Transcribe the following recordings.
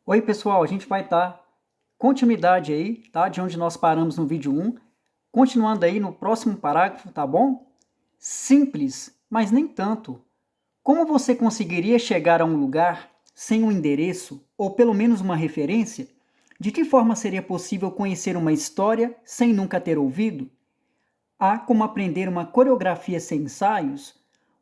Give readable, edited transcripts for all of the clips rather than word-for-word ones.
Oi pessoal, a gente vai dar continuidade aí, tá? De onde nós paramos no vídeo 1, continuando aí no próximo parágrafo, tá bom? Simples, mas nem tanto. Como você conseguiria chegar a um lugar sem um endereço, ou pelo menos uma referência? De que forma seria possível conhecer uma história sem nunca ter ouvido? Há como aprender uma coreografia sem ensaios?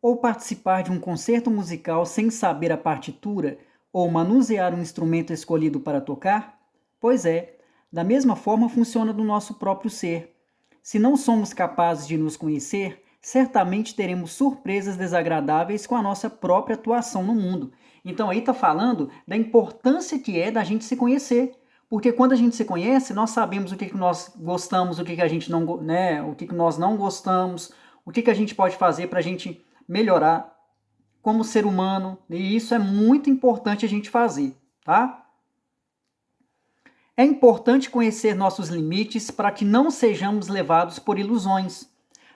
Ou participar de um concerto musical sem saber a partitura? Ou manusear um instrumento escolhido para tocar? Pois é, da mesma forma funciona no nosso próprio ser. Se não somos capazes de nos conhecer, certamente teremos surpresas desagradáveis com a nossa própria atuação no mundo. Então aí está falando da importância que é da gente se conhecer. Porque quando a gente se conhece, nós sabemos o que nós gostamos, o que a gente não, né, o que nós não gostamos, o que a gente pode fazer para a gente melhorar como ser humano. E isso é muito importante a gente fazer, tá? É importante conhecer nossos limites para que não sejamos levados por ilusões,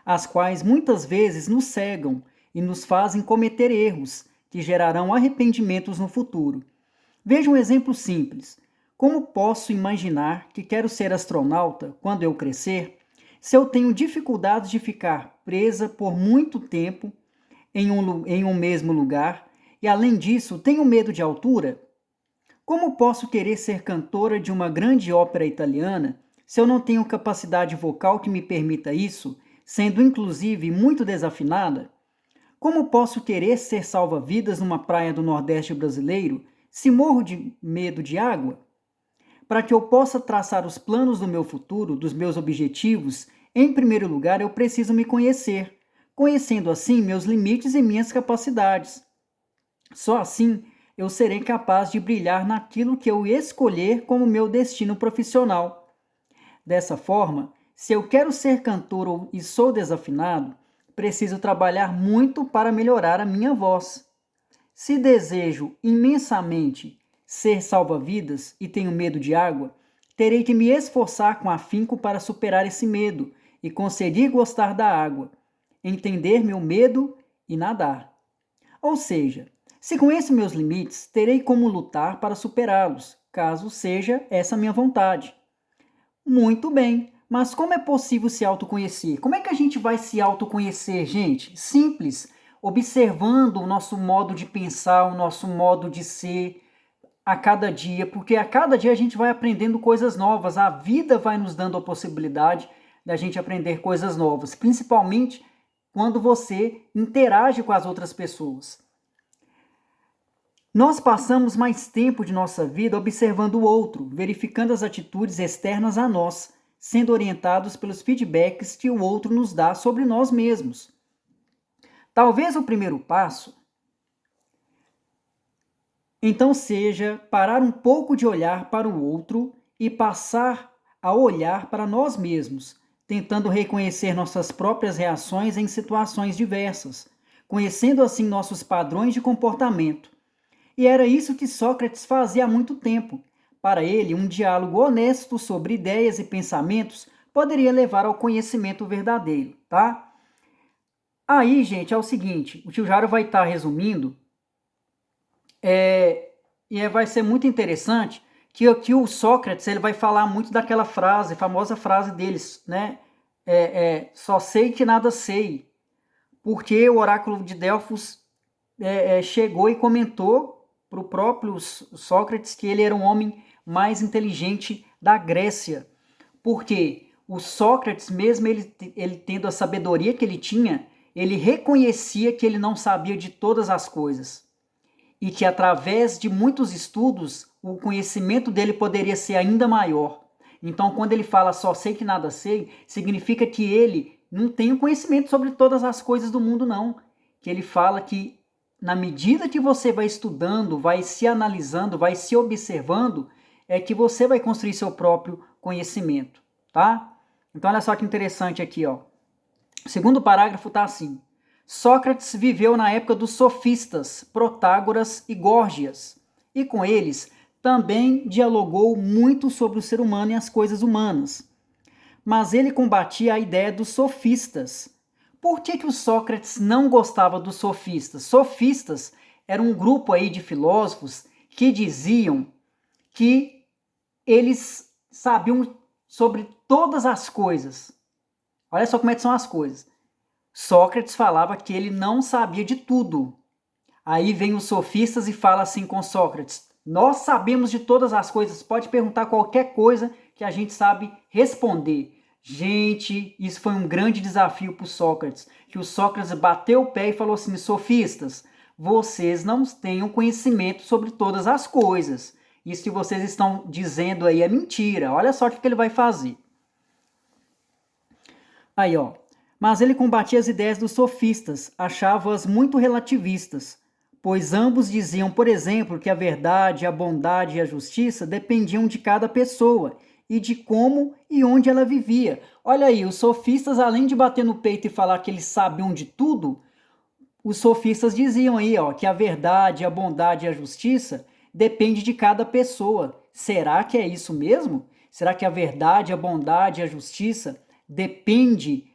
as quais muitas vezes nos cegam e nos fazem cometer erros que gerarão arrependimentos no futuro. Veja um exemplo simples. Como posso imaginar que quero ser astronauta quando eu crescer, se eu tenho dificuldades de ficar presa por muito tempo em um mesmo lugar e, além disso, tenho medo de altura? Como posso querer ser cantora de uma grande ópera italiana se eu não tenho capacidade vocal que me permita isso, sendo inclusive muito desafinada? Como posso querer ser salva-vidas numa praia do Nordeste brasileiro se morro de medo de água? Para que eu possa traçar os planos do meu futuro, dos meus objetivos, em primeiro lugar eu preciso me conhecer, conhecendo assim meus limites e minhas capacidades. Só assim eu serei capaz de brilhar naquilo que eu escolher como meu destino profissional. Dessa forma, se eu quero ser cantor e sou desafinado, preciso trabalhar muito para melhorar a minha voz. Se desejo imensamente ser salva-vidas e tenho medo de água, terei que me esforçar com afinco para superar esse medo e conseguir gostar da água, entender meu medo e nadar. Ou seja, se conheço meus limites, terei como lutar para superá-los, caso seja essa minha vontade. Muito bem, mas como é possível se autoconhecer? Como é que a gente vai se autoconhecer, gente? Simples, observando o nosso modo de pensar, o nosso modo de ser a cada dia, porque a cada dia a gente vai aprendendo coisas novas, a vida vai nos dando a possibilidade da gente aprender coisas novas, principalmente quando você interage com as outras pessoas. Nós passamos mais tempo de nossa vida observando o outro, verificando as atitudes externas a nós, sendo orientados pelos feedbacks que o outro nos dá sobre nós mesmos. Talvez o primeiro passo, então, seja parar um pouco de olhar para o outro e passar a olhar para nós mesmos, tentando reconhecer nossas próprias reações em situações diversas, conhecendo assim nossos padrões de comportamento. E era isso que Sócrates fazia há muito tempo. Para ele, um diálogo honesto sobre ideias e pensamentos poderia levar ao conhecimento verdadeiro, tá? Aí, gente, é o seguinte, o tio Jaro vai estar resumindo, vai ser muito interessante que aqui o Sócrates ele vai falar muito daquela frase, famosa frase deles, né? Só sei que nada sei, porque o oráculo de Delfos chegou e comentou para o próprio Sócrates que ele era um homem mais inteligente da Grécia. Porque o Sócrates, mesmo ele tendo a sabedoria que ele tinha, ele reconhecia que ele não sabia de todas as coisas. E que através de muitos estudos, o conhecimento dele poderia ser ainda maior. Então, quando ele fala só sei que nada sei, significa que ele não tem o conhecimento sobre todas as coisas do mundo, não. Que ele fala que na medida que você vai estudando, vai se analisando, vai se observando, é que você vai construir seu próprio conhecimento, tá? Então olha só que interessante aqui, ó. O segundo parágrafo tá assim: Sócrates viveu na época dos sofistas, Protágoras e Górgias, e com eles também dialogou muito sobre o ser humano e as coisas humanas. Mas ele combatia a ideia dos sofistas. Por que o Sócrates não gostava dos sofistas? Sofistas era um grupo aí de filósofos que diziam que eles sabiam sobre todas as coisas. Olha só como é que são as coisas. Sócrates falava que ele não sabia de tudo. Aí vem os sofistas e fala assim com Sócrates: nós sabemos de todas as coisas, pode perguntar qualquer coisa que a gente sabe responder. Gente, isso foi um grande desafio para o Sócrates, que o Sócrates bateu o pé e falou assim: sofistas, vocês não têm conhecimento sobre todas as coisas. Isso que vocês estão dizendo aí é mentira. Olha só o que ele vai fazer. Aí, ó. Mas ele combatia as ideias dos sofistas, achava-as muito relativistas, pois ambos diziam, por exemplo, que a verdade, a bondade e a justiça dependiam de cada pessoa e de como e onde ela vivia. Olha aí, os sofistas, além de bater no peito e falar que eles sabiam de tudo, os sofistas diziam aí, ó, que a verdade, a bondade e a justiça depende de cada pessoa. Será que é isso mesmo? Será que a verdade, a bondade e a justiça depende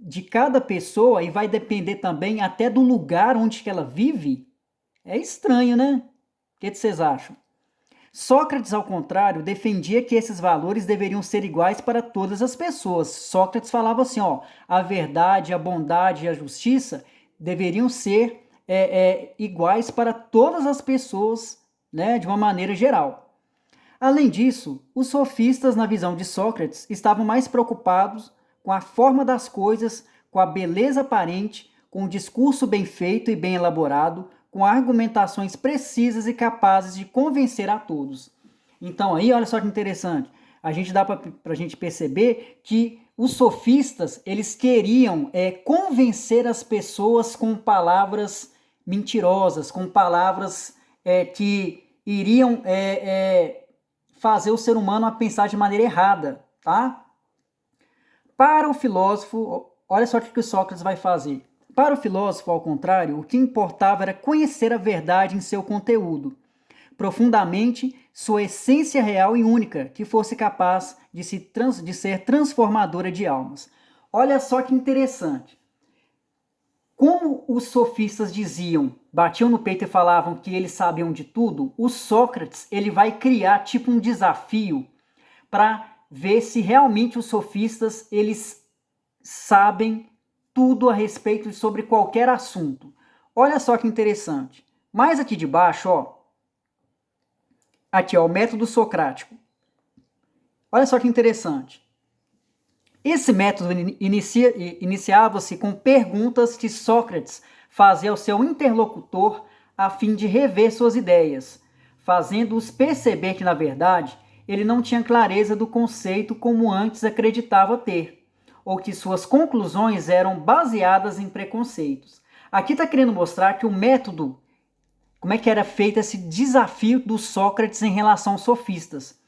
de cada pessoa e vai depender também até do lugar onde que ela vive? É estranho, né? O que vocês acham? Sócrates, ao contrário, defendia que esses valores deveriam ser iguais para todas as pessoas. Sócrates falava assim, ó, a verdade, a bondade e a justiça deveriam ser iguais para todas as pessoas, né, de uma maneira geral. Além disso, os sofistas, na visão de Sócrates, estavam mais preocupados com a forma das coisas, com a beleza aparente, com o discurso bem feito e bem elaborado, com argumentações precisas e capazes de convencer a todos. Então aí, olha só que interessante, a gente dá para a gente perceber que os sofistas, eles queriam convencer as pessoas com palavras mentirosas, com palavras que iriam fazer o ser humano a pensar de maneira errada, tá? Para o filósofo, olha só o que o Sócrates vai fazer. Para o filósofo, ao contrário, o que importava era conhecer a verdade em seu conteúdo, profundamente sua essência real e única, que fosse capaz de ser transformadora de almas. Olha só que interessante. Como os sofistas diziam, batiam no peito e falavam que eles sabiam de tudo, o Sócrates ele vai criar tipo um desafio para ver se realmente os sofistas eles sabem tudo a respeito sobre qualquer assunto. Olha só que interessante. Mais aqui de baixo, ó. Aqui, ó, o método socrático. Olha só que interessante. Esse método iniciava-se com perguntas que Sócrates fazia ao seu interlocutor a fim de rever suas ideias, fazendo-os perceber que, na verdade, ele não tinha clareza do conceito como antes acreditava ter, ou que suas conclusões eram baseadas em preconceitos. Aqui está querendo mostrar que o método, como é que era feito esse desafio do Sócrates em relação aos sofistas.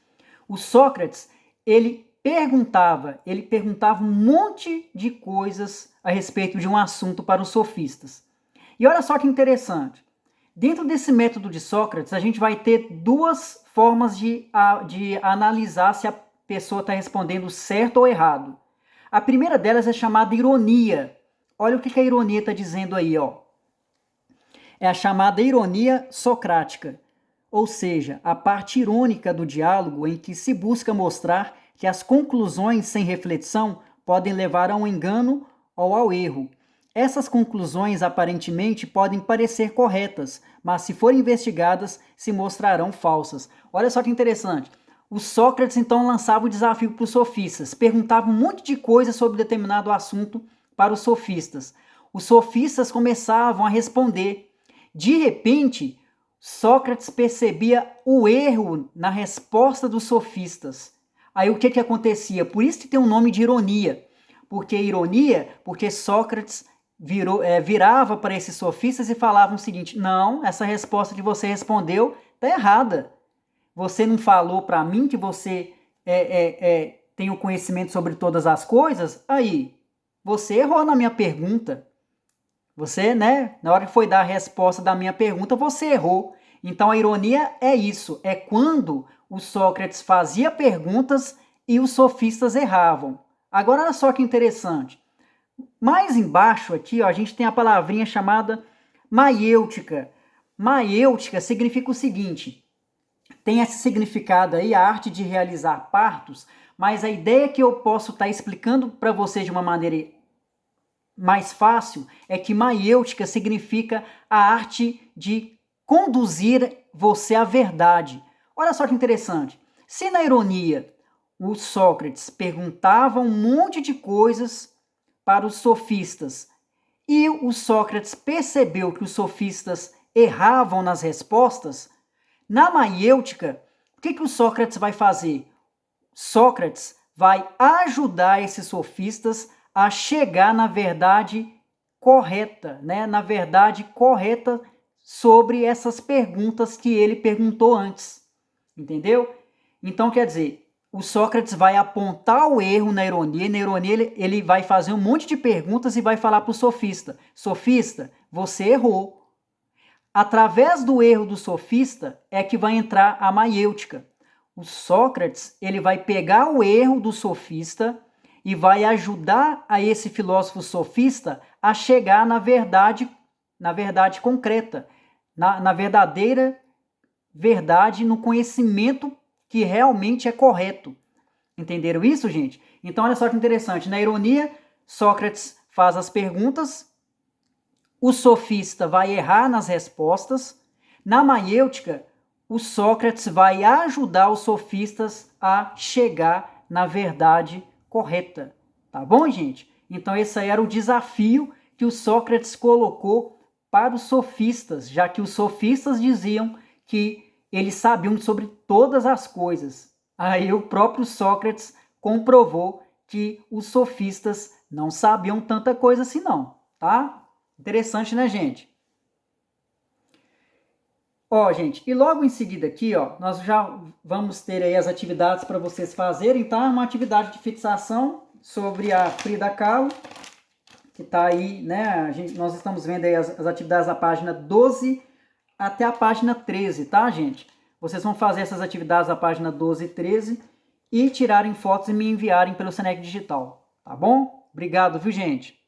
O Sócrates, ele perguntava um monte de coisas a respeito de um assunto para os sofistas. E olha só que interessante. Dentro desse método de Sócrates, a gente vai ter duas formas de analisar se a pessoa está respondendo certo ou errado. A primeira delas é chamada ironia. Olha o que a ironia está dizendo aí, ó. É a chamada ironia socrática, ou seja, a parte irônica do diálogo em que se busca mostrar que as conclusões sem reflexão podem levar a um engano ou ao erro. Essas conclusões aparentemente podem parecer corretas, mas se forem investigadas, se mostrarão falsas. Olha só que interessante. O Sócrates então lançava o desafio para os sofistas, perguntava um monte de coisa sobre determinado assunto para os sofistas. Os sofistas começavam a responder. De repente, Sócrates percebia o erro na resposta dos sofistas. Aí o que acontecia? Por isso que tem um nome de ironia. Porque Sócrates virava para esses sofistas e falava o seguinte: não, essa resposta que você respondeu está errada. Você não falou para mim que você tem o conhecimento sobre todas as coisas? Aí, você errou na minha pergunta. Você, né, na hora que foi dar a resposta da minha pergunta, você errou. Então a ironia é isso, é quando o Sócrates fazia perguntas e os sofistas erravam. Agora olha só que interessante. Mais embaixo aqui, ó, a gente tem a palavrinha chamada maiêutica. Maiêutica significa o seguinte: tem esse significado aí, a arte de realizar partos, mas a ideia que eu posso estar explicando para vocês de uma maneira mais fácil é que maiêutica significa a arte de conduzir você à verdade. Olha só que interessante. Se na ironia o Sócrates perguntava um monte de coisas para os sofistas e o Sócrates percebeu que os sofistas erravam nas respostas, na maiêutica, o que o Sócrates vai fazer? Sócrates vai ajudar esses sofistas a chegar na verdade correta, né? Na verdade correta sobre essas perguntas que ele perguntou antes. Entendeu? Então, quer dizer, o Sócrates vai apontar o erro na ironia ele vai fazer um monte de perguntas e vai falar para o sofista: sofista, você errou. Através do erro do sofista é que vai entrar a maiêutica. O Sócrates ele vai pegar o erro do sofista e vai ajudar a esse filósofo sofista a chegar na verdade concreta, na verdadeira verdade, no conhecimento que realmente é correto. Entenderam isso, gente? Então, olha só que interessante. Na ironia, Sócrates faz as perguntas, o sofista vai errar nas respostas. Na maiêutica, o Sócrates vai ajudar os sofistas a chegar na verdade correta. Tá bom, gente? Então, esse aí era o desafio que o Sócrates colocou para os sofistas, já que os sofistas diziam que eles sabiam sobre todas as coisas. Aí o próprio Sócrates comprovou que os sofistas não sabiam tanta coisa assim não, tá? Interessante, né, gente? Ó, gente, e logo em seguida aqui, ó, nós já vamos ter aí as atividades para vocês fazerem, tá? Uma atividade de fixação sobre a Frida Kahlo, que tá aí, né? Nós estamos vendo aí as atividades da página 12 até a página 13, tá, gente? Vocês vão fazer essas atividades da página 12 e 13 e tirarem fotos e me enviarem pelo Senec Digital, tá bom? Obrigado, viu, gente?